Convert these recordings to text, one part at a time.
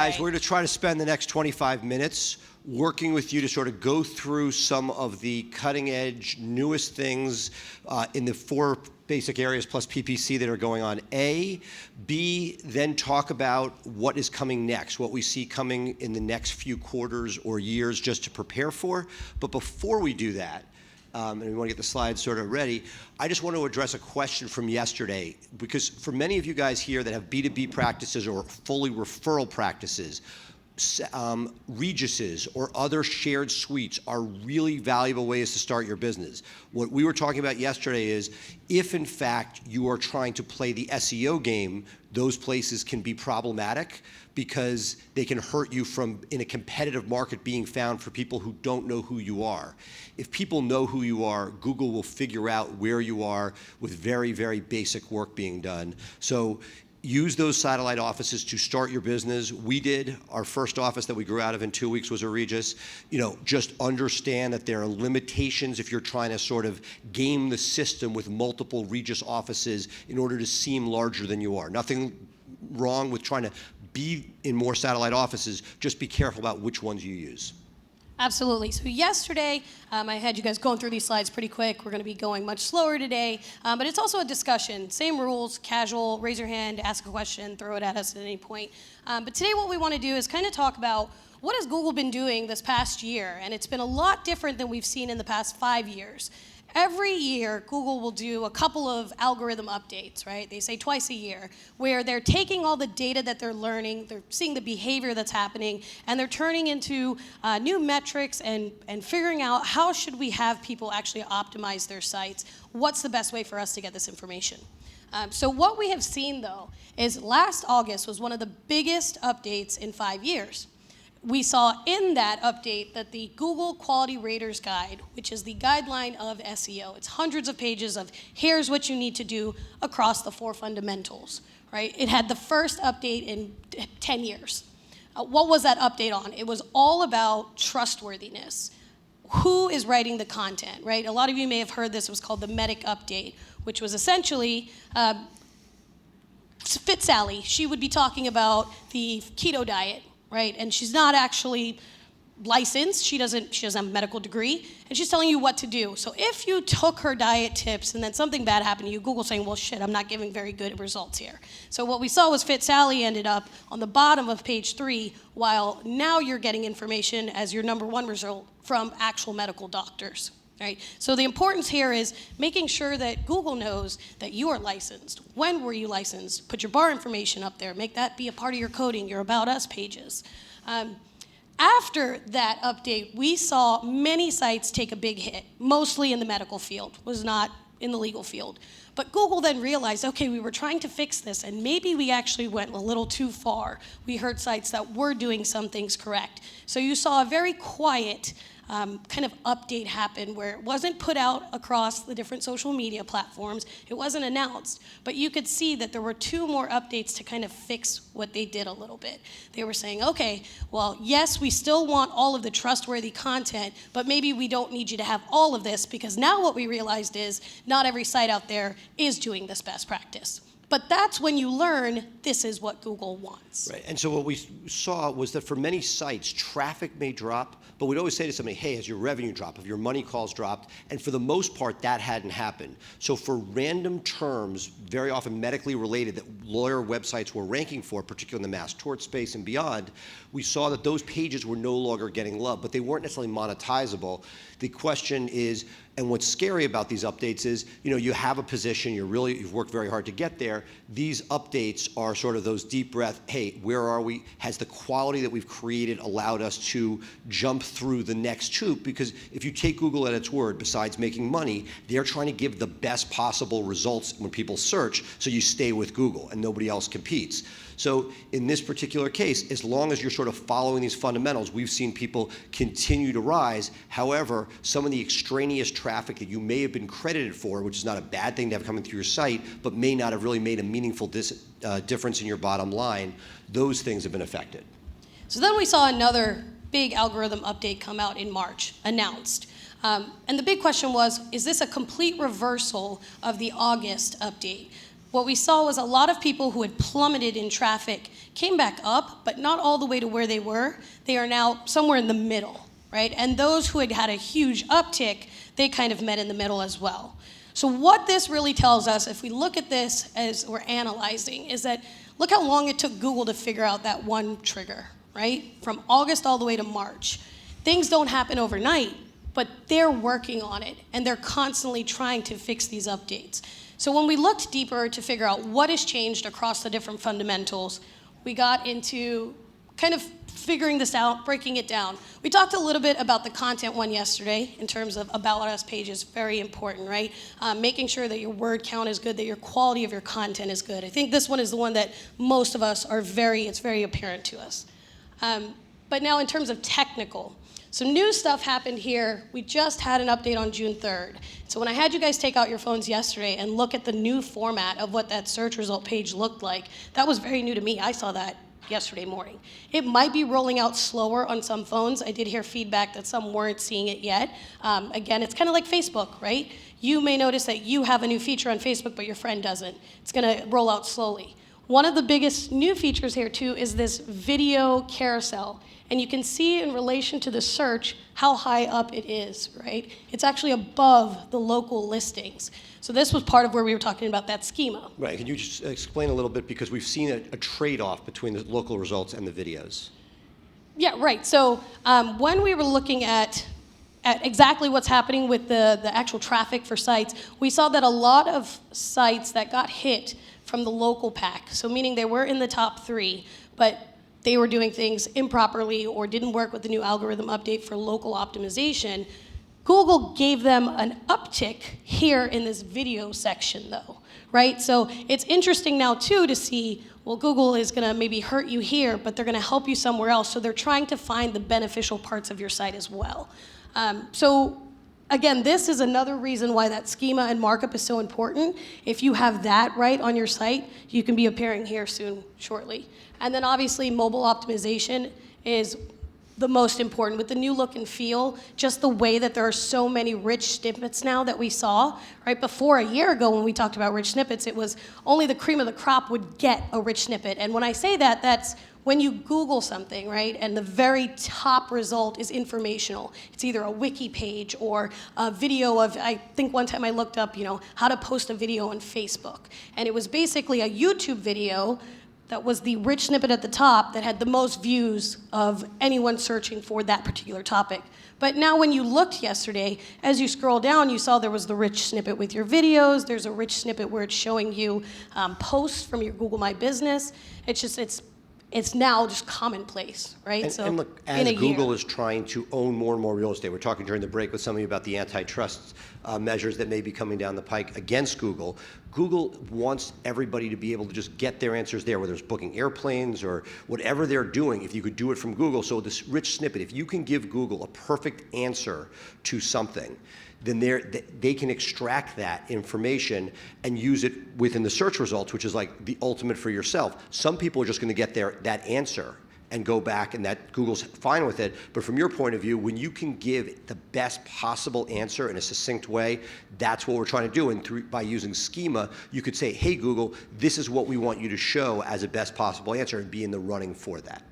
Guys, we're going to try to spend the next 25 minutes working with you to sort of go through some of the cutting edge, newest things in the 4 basic areas plus PPC that are going on. A, B, then talk about what is coming next, what we see coming in the next few quarters or years just to prepare for. But before we do that, and we want to get the slides sort of ready, I just want to address a question from yesterday, because for many of you guys here that have B2B practices or fully referral practices, Regises or other shared suites are really valuable ways to start your business. What we were talking about yesterday is if in fact you are trying to play the SEO game, those places can be problematic because they can hurt you from, in a competitive market, being found for people who don't know who you are. If people know who you are, Google will figure out where you are with very, very basic work being done. So use those satellite offices to start your business. We did. Our first office that we grew out of in 2 weeks was a Regis. Just understand that there are limitations if you're trying to sort of game the system with multiple Regis offices in order to seem larger than you are. Nothing wrong with trying to be in more satellite offices. Just be careful about which ones you use. Absolutely. So yesterday, I had you guys going through these slides pretty quick. We're going to be going much slower today, but it's also a discussion. Same rules, casual, raise your hand, ask a question, throw it at us at any point. But today what we want to do is kind of talk about what has Google been doing this past year, and it's been a lot different than we've seen in the past 5 years. Every year, Google will do a couple of algorithm updates, right? They say twice a year, where they're taking all the data that they're learning, they're seeing the behavior that's happening, and they're turning into new metrics and figuring out how should we have people actually optimize their sites? What's the best way for us to get this information? So what we have seen, though, is last August was one of the biggest updates in 5 years. We saw in that update that the Google Quality Raters Guide, which is the guideline of SEO, it's hundreds of pages of here's what you need to do across the 4 fundamentals, right? It had the first update in 10 years. What was that update on? It was all about trustworthiness. Who is writing the content, right? A lot of you may have heard this. It was called the Medic Update, which was essentially Fit Sally. She would be talking about the keto diet, right? And she's not actually licensed. She doesn't have a medical degree, and she's telling you what to do. So if you took her diet tips and then something bad happened to you, Google's saying, well, shit, I'm not giving very good results here. So what we saw was Fit Sally ended up on the bottom of page 3, while now you're getting information as your #1 result from actual medical doctors. Right? So the importance here is making sure that Google knows that you are licensed. When were you licensed? Put your bar information up there. Make that be a part of your coding, your About Us pages. After that update, we saw many sites take a big hit, mostly in the medical field, was not in the legal field. But Google then realized, okay, we were trying to fix this, and maybe we actually went a little too far. We heard sites that were doing some things correct. So you saw a very quiet kind of update happen where it wasn't put out across the different social media platforms. It wasn't announced, but you could see that there were 2 more updates to kind of fix what they did a little bit. They were saying, okay, well, yes, we still want all of the trustworthy content, but maybe we don't need you to have all of this, because now what we realized is not every site out there is doing this best practice. But that's when you learn this is what Google wants. Right, and so what we saw was that for many sites, traffic may drop, but we'd always say to somebody, hey, has your revenue dropped? Have your money calls dropped? And for the most part, that hadn't happened. So for random terms, very often medically related, that lawyer websites were ranking for, particularly in the mass tort space and beyond, we saw that those pages were no longer getting love, but they weren't necessarily monetizable. The question is, and what's scary about these updates is, you have a position, you've worked very hard to get there. These updates are sort of those deep breath, hey, where are we? Has the quality that we've created allowed us to jump through the next hoop? Because if you take Google at its word, besides making money, they're trying to give the best possible results when people search, so you stay with Google and nobody else competes. So in this particular case, as long as you're sort of following these fundamentals, we've seen people continue to rise. However, some of the extraneous traffic that you may have been credited for, which is not a bad thing to have coming through your site, but may not have really made a meaningful difference in your bottom line, those things have been affected. So then we saw another big algorithm update come out in March, announced. And the big question was, is this a complete reversal of the August update? What we saw was a lot of people who had plummeted in traffic came back up, but not all the way to where they were. They are now somewhere in the middle, right? And those who had had a huge uptick, they kind of met in the middle as well. So what this really tells us, if we look at this as we're analyzing, is that look how long it took Google to figure out that one trigger, right? From August all the way to March. Things don't happen overnight, but they're working on it, and they're constantly trying to fix these updates. So when we looked deeper to figure out what has changed across the different fundamentals, we got into kind of figuring this out, breaking it down. We talked a little bit about the content one yesterday in terms of About Us pages, very important, right? Making sure that your word count is good, that your quality of your content is good. I think this one is the one that most of us are it's very apparent to us. But now in terms of technical, some new stuff happened here. We just had an update on June 3rd. So when I had you guys take out your phones yesterday and look at the new format of what that search result page looked like, that was very new to me. I saw that yesterday morning. It might be rolling out slower on some phones. I did hear feedback that some weren't seeing it yet. Again, it's kind of like Facebook, right? You may notice that you have a new feature on Facebook, but your friend doesn't. It's gonna roll out slowly. One of the biggest new features here too is this video carousel. And you can see in relation to the search how high up it is, right? It's actually above the local listings. So this was part of where we were talking about that schema. Right, can you just explain a little bit, because we've seen a trade-off between the local results and the videos. Yeah, right. So when we were looking at exactly what's happening with the actual traffic for sites, we saw that a lot of sites that got hit from the local pack, so meaning they were in the top 3, but they were doing things improperly or didn't work with the new algorithm update for local optimization, Google gave them an uptick here in this video section though, right? So it's interesting now too to see, well, Google is gonna maybe hurt you here, but they're gonna help you somewhere else. So they're trying to find the beneficial parts of your site as well. So again, this is another reason why that schema and markup is so important. If you have that right on your site, you can be appearing here shortly. And then obviously mobile optimization is the most important. With the new look and feel, just the way that there are so many rich snippets now that we saw, right? Before a year ago when we talked about rich snippets, it was only the cream of the crop would get a rich snippet. And when I say that, that's when you Google something, right? And the very top result is informational. It's either a wiki page or a video of, I think one time I looked up, how to post a video on Facebook. And it was basically a YouTube video that was the rich snippet at the top that had the most views of anyone searching for that particular topic. But now when you looked yesterday, as you scroll down, you saw there was the rich snippet with your videos. There's a rich snippet where it's showing you posts from your Google My Business. It's now just commonplace, right? And look, as Google is trying to own more and more real estate, we're talking during the break with somebody about the antitrust measures that may be coming down the pike against Google. Google wants everybody to be able to just get their answers there, whether it's booking airplanes or whatever they're doing, if you could do it from Google. So this rich snippet, if you can give Google a perfect answer to something, then they can extract that information and use it within the search results, which is like the ultimate for yourself. Some people are just going to get that answer and go back, and that Google's fine with it. But from your point of view, when you can give the best possible answer in a succinct way, that's what we're trying to do. And by using schema, you could say, hey, Google, this is what we want you to show as a best possible answer, and be in the running for that.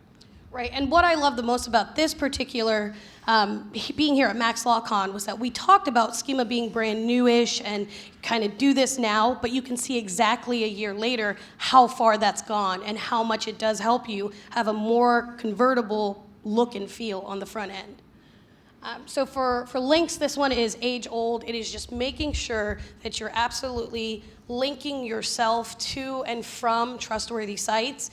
Right, and what I love the most about this particular being here at MaxLawCon was that we talked about schema being brand newish and kind of do this now, but you can see exactly a year later how far that's gone and how much it does help you have a more convertible look and feel on the front end. So for links, this one is age old. It is just making sure that you're absolutely linking yourself to and from trustworthy sites.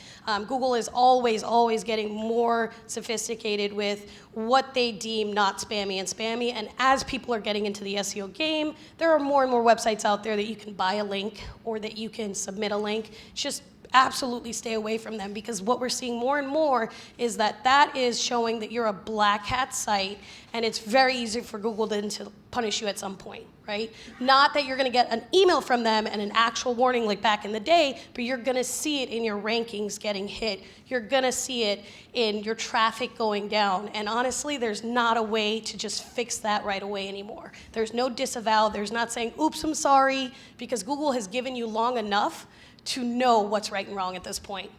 Google is always getting more sophisticated with what they deem not spammy and spammy. And as people are getting into the SEO game, there are more and more websites out there that you can buy a link or that you can submit a link. It's just absolutely stay away from them, because what we're seeing more and more is that is showing that you're a black hat site, and it's very easy for Google then to punish you at some point, right? Not that you're gonna get an email from them and an actual warning like back in the day, but you're gonna see it in your rankings getting hit. You're gonna see it in your traffic going down. And honestly, there's not a way to just fix that right away anymore. There's no disavow, there's not saying, oops, I'm sorry, because Google has given you long enough to know what's right and wrong at this point.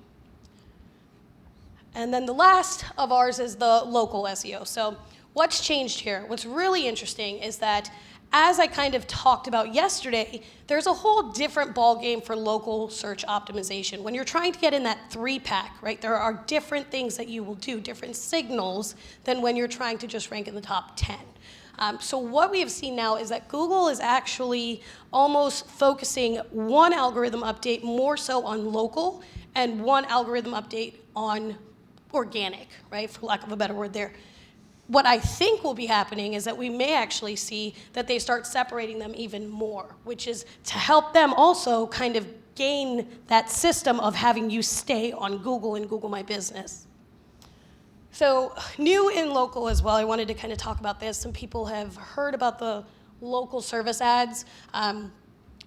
And then the last of ours is the local SEO. So what's changed here? What's really interesting is that as I kind of talked about yesterday, there's a whole different ballgame for local search optimization. When you're trying to get in that 3-pack, right, there are different things that you will do, different signals than when you're trying to just rank in the top 10. So what we have seen now is that Google is actually almost focusing one algorithm update more so on local and one algorithm update on organic, right, for lack of a better word there. What I think will be happening is that we may actually see that they start separating them even more, which is to help them also kind of gain that system of having you stay on Google and Google My Business. So new in local as well, I wanted to kind of talk about this. Some people have heard about the local service ads.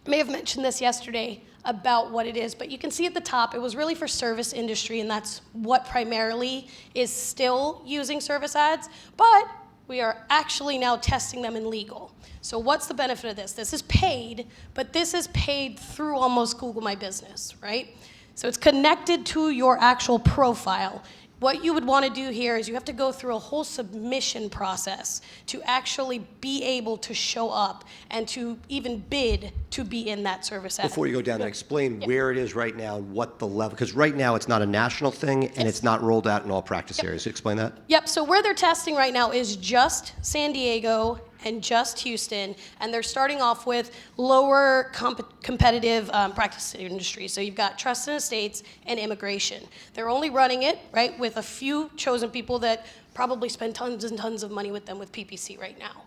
May have mentioned this yesterday about what it is, but you can see at the top, it was really for service industry, and that's what primarily is still using service ads, but we are actually now testing them in legal. So what's the benefit of this? This is paid, but this is paid through almost Google My Business, right? So it's connected to your actual profile. What you would want to do here is you have to go through a whole submission process to actually be able to show up and to even bid to be in that service ad. Before you go down there, explain where it is right now and what the level, because right now it's not a national thing and it's not rolled out in all practice areas. Explain that. Yep, so where they're testing right now is just San Diego and just Houston, and they're starting off with lower competitive practice industries. So you've got trust and estates and immigration. They're only running it, right, with a few chosen people that probably spend tons and tons of money with them with PPC right now.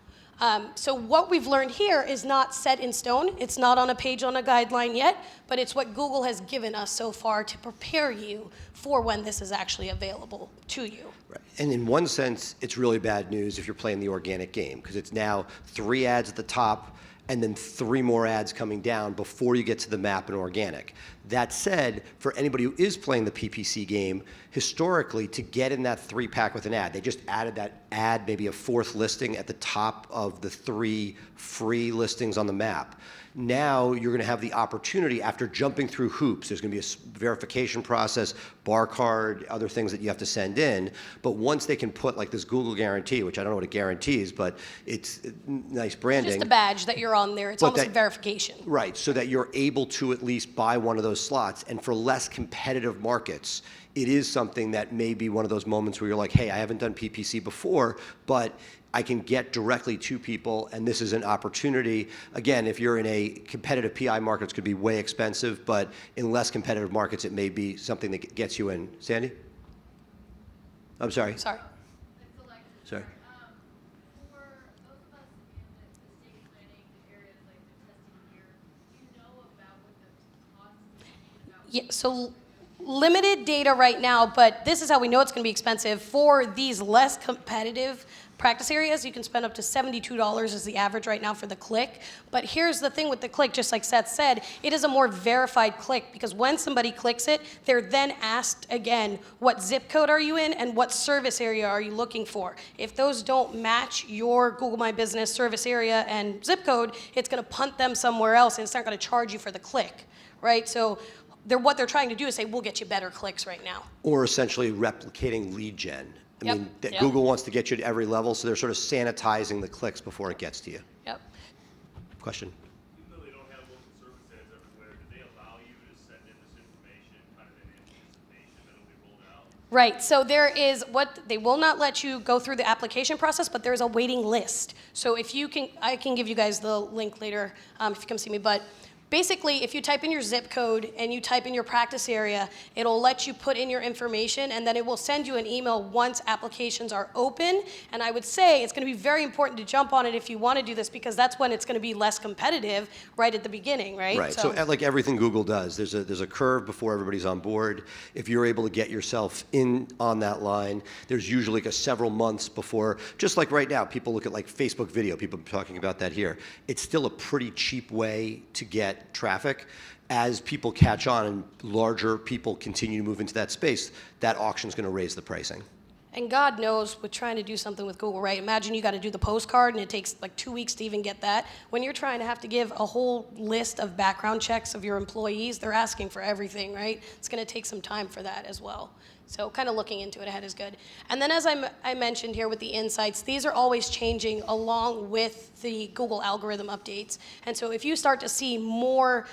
So what we've learned here is not set in stone. It's not on a page on a guideline yet, but it's what Google has given us so far to prepare you for when this is actually available to you. Right. And in one sense, it's really bad news if you're playing the organic game, because it's now 3 ads at the top and then 3 more ads coming down before you get to the map and organic. That said, for anybody who is playing the PPC game, historically, to get in that 3-pack with an ad, they just added that ad, maybe a 4th listing at the top of the 3 free listings on the map. Now you're going to have the opportunity, after jumping through hoops, there's going to be a verification process, bar card, other things that you have to send in. But once they can put like this Google guarantee, which I don't know what it guarantees, but it's nice branding. It's just a badge that you're on there. It's almost a verification. Right, so that you're able to at least buy one of those slots. And for less competitive markets, it is something that may be one of those moments where you're like, hey, I haven't done PPC before, but I can get directly to people, and this is an opportunity. Again, if you're in a competitive PI market, it's going to be way expensive, but in less competitive markets, it may be something that gets you in. Sandy? I'm sorry. Sorry. Sorry. For those of us in the estate planning areas like the testing here, do you know about what the cost is? Yeah, so limited data right now, but this is how we know it's going to be expensive. For these less competitive practice areas, you can spend up to $72 is the average right now for the click. But here's the thing with the click, just like Seth said, it is a more verified click, because when somebody clicks it, they're then asked again, what zip code are you in and what service area are you looking for? If those don't match your Google My Business service area and zip code, it's going to punt them somewhere else, and it's not going to charge you for the click, right? So what they're trying to do is say, we'll get you better clicks right now. Or essentially replicating lead gen. I Yep. mean, Yep. Google wants to get you to every level, so they're sort of sanitizing the clicks before it gets to you. Yep. Question? Even though they don't have local service ads everywhere, do they allow you to send in this information kind of in anticipation that it'll be rolled out? Right, so there is they will not let you go through the application process, but there's a waiting list. So if you can, I can give you guys the link later if you come see me, but basically, if you type in your zip code and you type in your practice area, it'll let you put in your information, and then it will send you an email once applications are open. And I would say it's going to be very important to jump on it if you want to do this, because that's when it's going to be less competitive right at the beginning, right? Right. So like everything Google does, there's a curve before everybody's on board. If you're able to get yourself in on that line, there's usually like several months before. Just like right now, people look at like Facebook video. People are talking about that here. It's still a pretty cheap way to get traffic. As people catch on and larger people continue to move into that space, that auction's going to raise the pricing. And God knows, with trying to do something with Google, right? Imagine you got to do the postcard, and it takes like 2 weeks to even get that. When you're trying to have to give a whole list of background checks of your employees, they're asking for everything, right? It's going to take some time for that as well. So kind of looking into it ahead is good. And then as I mentioned here with the insights, these are always changing along with the Google algorithm updates. And so if you start to see more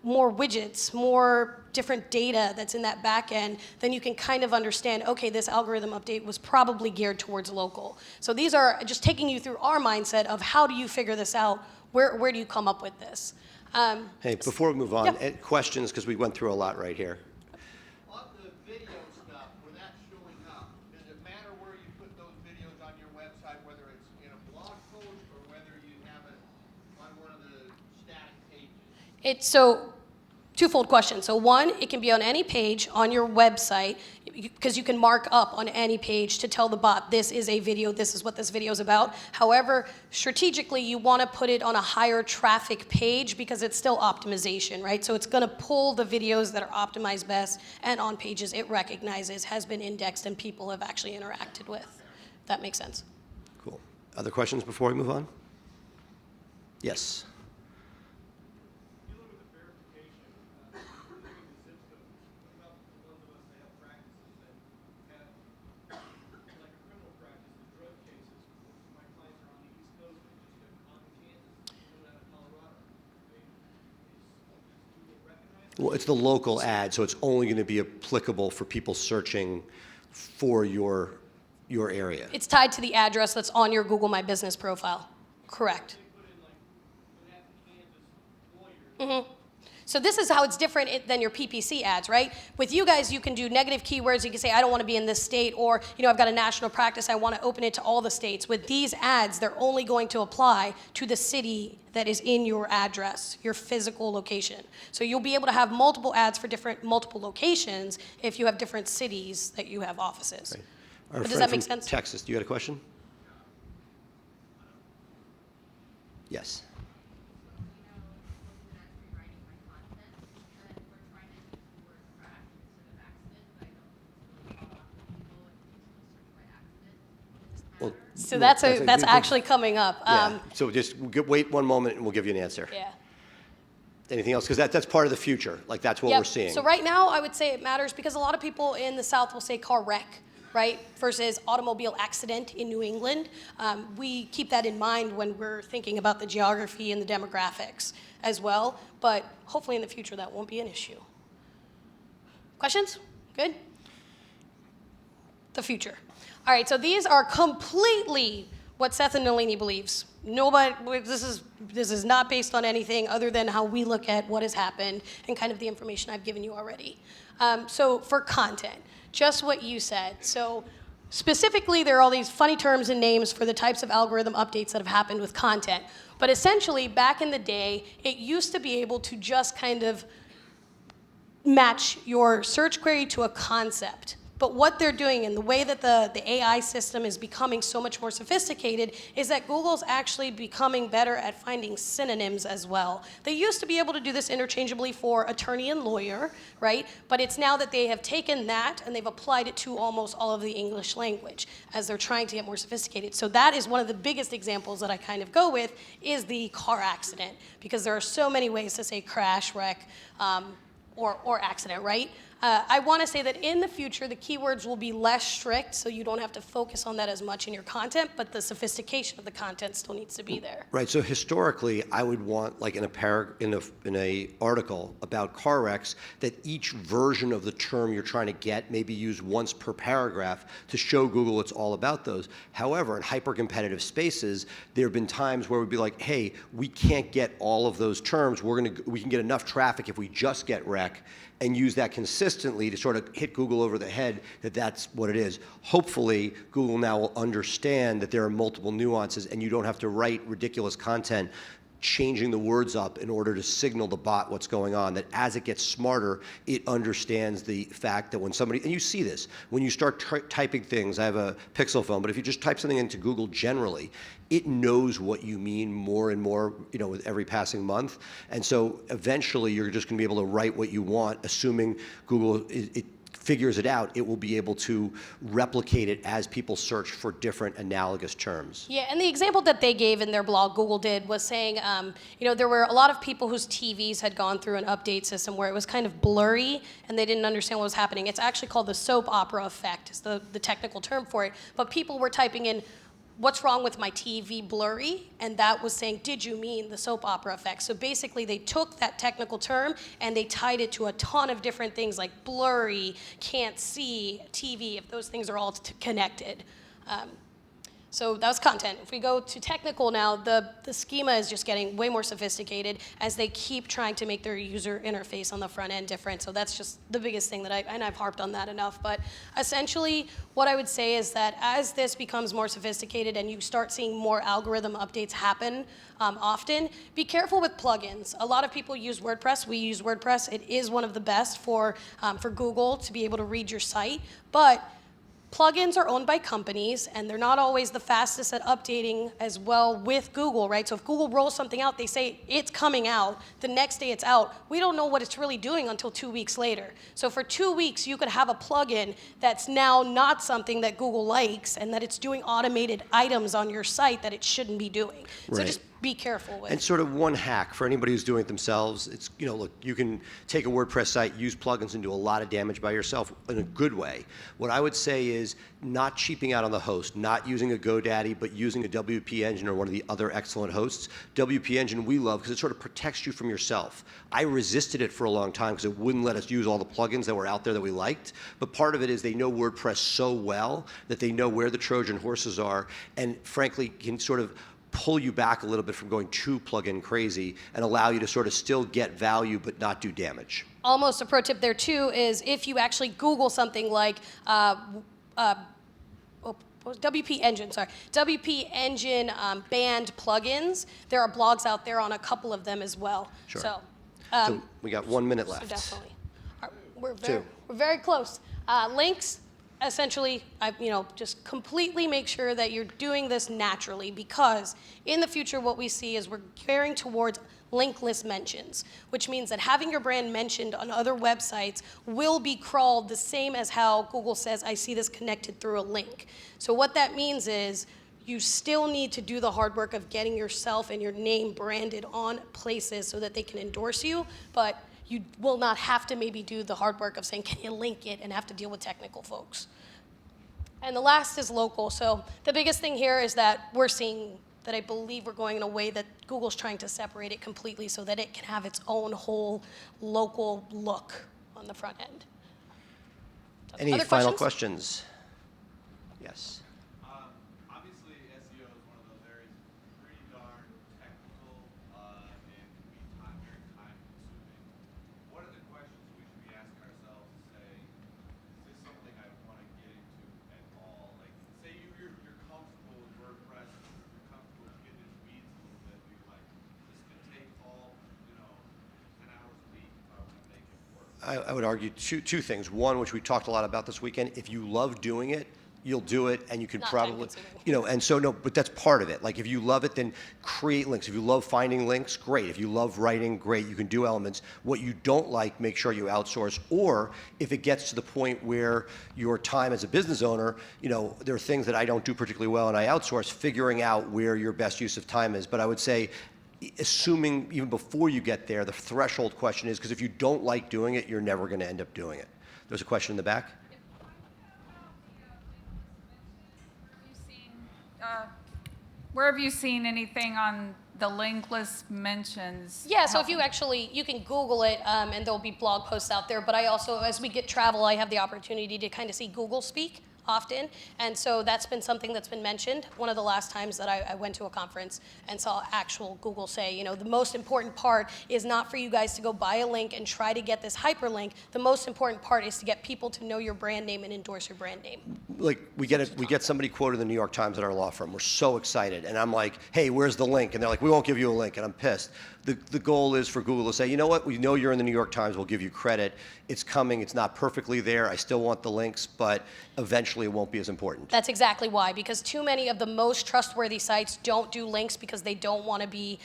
widgets, more different data that's in that back end, then you can kind of understand, okay, this algorithm update was probably geared towards local. So these are just taking you through our mindset of how do you figure this out? Where do you come up with this? Hey, before we move on, Yeah. questions, because we went through a lot right here. On the video stuff, where that's showing up, does it matter where you put those videos on your website, whether it's in a blog post or whether you have it on one of the static pages? So twofold question. So one, it can be on any page on your website, because you can mark up on any page to tell the bot, this is a video, this is what this video is about. However, strategically, you want to put it on a higher traffic page because it's still optimization, right? So it's going to pull the videos that are optimized best and on pages it recognizes, has been indexed, and people have actually interacted with. If that makes sense. Cool. Other questions before we move on? Yes. Dealing with the verification, removing the zip code, what about the ones of us that have practices that have, like a criminal practice, the drug cases? My clients are on the East Coast, they just got caught in Kansas, someone out of Colorado. Is Google recognized? Well, it's the local ad, so it's only going to be applicable for people searching for your area. It's tied to the address that's on your Google My Business profile. Correct. So this is how it's different than your PPC ads, right? With you guys, you can do negative keywords. You can say, I don't want to be in this state, or I've got a national practice. I want to open it to all the states. With these ads, they're only going to apply to the city that is in your address, your physical location. So you'll be able to have multiple ads for multiple locations if you have different cities that you have offices. Right. Our But does friend that make from sense? Texas, you had a question? Yes. Well, So that's actually coming up. Yeah. So just wait one moment and we'll give you an answer. Yeah. Anything else? Because that's part of the future. Like that's what we're seeing. So right now, I would say it matters because a lot of people in the South will say car wreck, right, versus automobile accident in New England. We keep that in mind when we're thinking about the geography and the demographics as well. But hopefully in the future, that won't be an issue. Questions? Good? The future. All right, so these are completely what Seth and Nalini believes. Nobody, this is not based on anything other than how we look at what has happened and kind of the information I've given you already. So for content, just what you said. So specifically, there are all these funny terms and names for the types of algorithm updates that have happened with content. But essentially, back in the day, it used to be able to just kind of match your search query to a concept. But what they're doing, and the way that the AI system is becoming so much more sophisticated, is that Google's actually becoming better at finding synonyms as well. They used to be able to do this interchangeably for attorney and lawyer, right? But it's now that they have taken that and they've applied it to almost all of the English language as they're trying to get more sophisticated. So that is one of the biggest examples that I kind of go with, is the car accident, because there are so many ways to say crash, wreck, or accident, right? I want to say that in the future, the keywords will be less strict, so you don't have to focus on that as much in your content, but the sophistication of the content still needs to be there. Right. So historically, I would want, like in a article about car wrecks, that each version of the term you're trying to get may be used once per paragraph to show Google it's all about those. However, in hyper-competitive spaces, there have been times where we'd be like, hey, we can't get all of those terms. We can get enough traffic if we just get wreck, and use that consistently to sort of hit Google over the head that that's what it is. Hopefully, Google now will understand that there are multiple nuances and you don't have to write ridiculous content changing the words up in order to signal the bot what's going on, that as it gets smarter, it understands the fact that when somebody, and you see this, when you start typing things, I have a Pixel phone, but if you just type something into Google generally, it knows what you mean more and more, with every passing month. And so eventually you're just gonna be able to write what you want, assuming Google, it figures it out, it will be able to replicate it as people search for different analogous terms. Yeah, and the example that they gave in their blog, Google did, was saying, there were a lot of people whose TVs had gone through an update system where it was kind of blurry and they didn't understand what was happening. It's actually called the soap opera effect, is the technical term for it. But people were typing in, what's wrong with my TV blurry? And that was saying, did you mean the soap opera effect? So basically they took that technical term and they tied it to a ton of different things like blurry, can't see, TV, if those things are all connected. So that was content. If we go to technical now, the schema is just getting way more sophisticated as they keep trying to make their user interface on the front end different. So that's just the biggest thing that I've harped on that enough. But essentially, what I would say is that as this becomes more sophisticated and you start seeing more algorithm updates happen often, be careful with plugins. A lot of people use WordPress. We use WordPress. It is one of the best for Google to be able to read your site. But plugins are owned by companies, and they're not always the fastest at updating as well with Google, right? So if Google rolls something out, they say it's coming out, the next day it's out. We don't know what it's really doing until 2 weeks later. So for 2 weeks, you could have a plugin that's now not something that Google likes, and that it's doing automated items on your site that it shouldn't be doing. So Right. just be careful with. And sort of one hack for anybody who's doing it themselves, it's, look, you can take a WordPress site, use plugins, and do a lot of damage by yourself in a good way. What I would say is not cheaping out on the host, not using a GoDaddy, but using a WP Engine or one of the other excellent hosts. WP Engine we love because it sort of protects you from yourself. I resisted it for a long time because it wouldn't let us use all the plugins that were out there that we liked. But part of it is they know WordPress so well that they know where the Trojan horses are, and frankly can sort of pull you back a little bit from going too plugin crazy and allow you to sort of still get value but not do damage. Almost a pro tip there too is if you actually Google something like WP Engine, WP Engine banned plugins, there are blogs out there on a couple of them as well. Sure. So we got 1 minute left. So definitely. We're Two. very close. Links, essentially, just completely make sure that you're doing this naturally, because in the future what we see is we're gearing towards linkless mentions, which means that having your brand mentioned on other websites will be crawled the same as how Google says, I see this connected through a link. So what that means is you still need to do the hard work of getting yourself and your name branded on places so that they can endorse you, but you will not have to maybe do the hard work of saying, can you link it, and have to deal with technical folks. And the last is local. So the biggest thing here is that we're seeing that I believe we're going in a way that Google's trying to separate it completely so that it can have its own whole local look on the front end. Any Other final questions? Yes. Obviously, SEO is one of those areas pretty darn technical and can be very time consuming. What are the questions we should be asking ourselves to say, is this something I want to get into at all? Like, say you're comfortable with WordPress, you're comfortable with getting into weeds a little bit, you're like, this could take all, 10 hours a week if I want to make it work. I would argue two things. One, which we talked a lot about this weekend, if you love doing it, you'll do it, and you can Not probably, time-consuming. and so no, but that's part of it. Like if you love it, then create links. If you love finding links, great. If you love writing, great. You can do elements. What you don't like, make sure you outsource. Or if it gets to the point where your time as a business owner, there are things that I don't do particularly well and I outsource, figuring out where your best use of time is. But I would say, assuming even before you get there, the threshold question is, because if you don't like doing it, you're never going to end up doing it. There's a question in the back. Where have you seen anything on the linkless mentions? Yeah, so if you can Google it, and there'll be blog posts out there, but I also, as we get travel, I have the opportunity to kind of see Google speak often, and so that's been something that's been mentioned. One of the last times that I went to a conference and saw actual Google say, the most important part is not for you guys to go buy a link and try to get this hyperlink. The most important part is to get people to know your brand name and endorse your brand name. like we get somebody quoted in the New York Times at our law firm. We're so excited, and I'm like, hey, where's the link? And they're like, we won't give you a link, and I'm pissed. The goal is for Google to say, you know what, we know you're in the New York Times, we'll give you credit. It's coming, it's not perfectly there, I still want the links, but eventually it won't be as important. That's exactly why, because too many of the most trustworthy sites don't do links because they don't want to be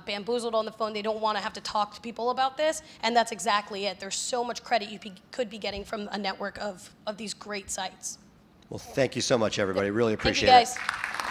bamboozled on the phone. They don't want to have to talk to people about this, and that's exactly it. There's so much credit you could be getting from a network of these great sites. Well, thank you so much, everybody. Really Thank you, appreciate it. guys.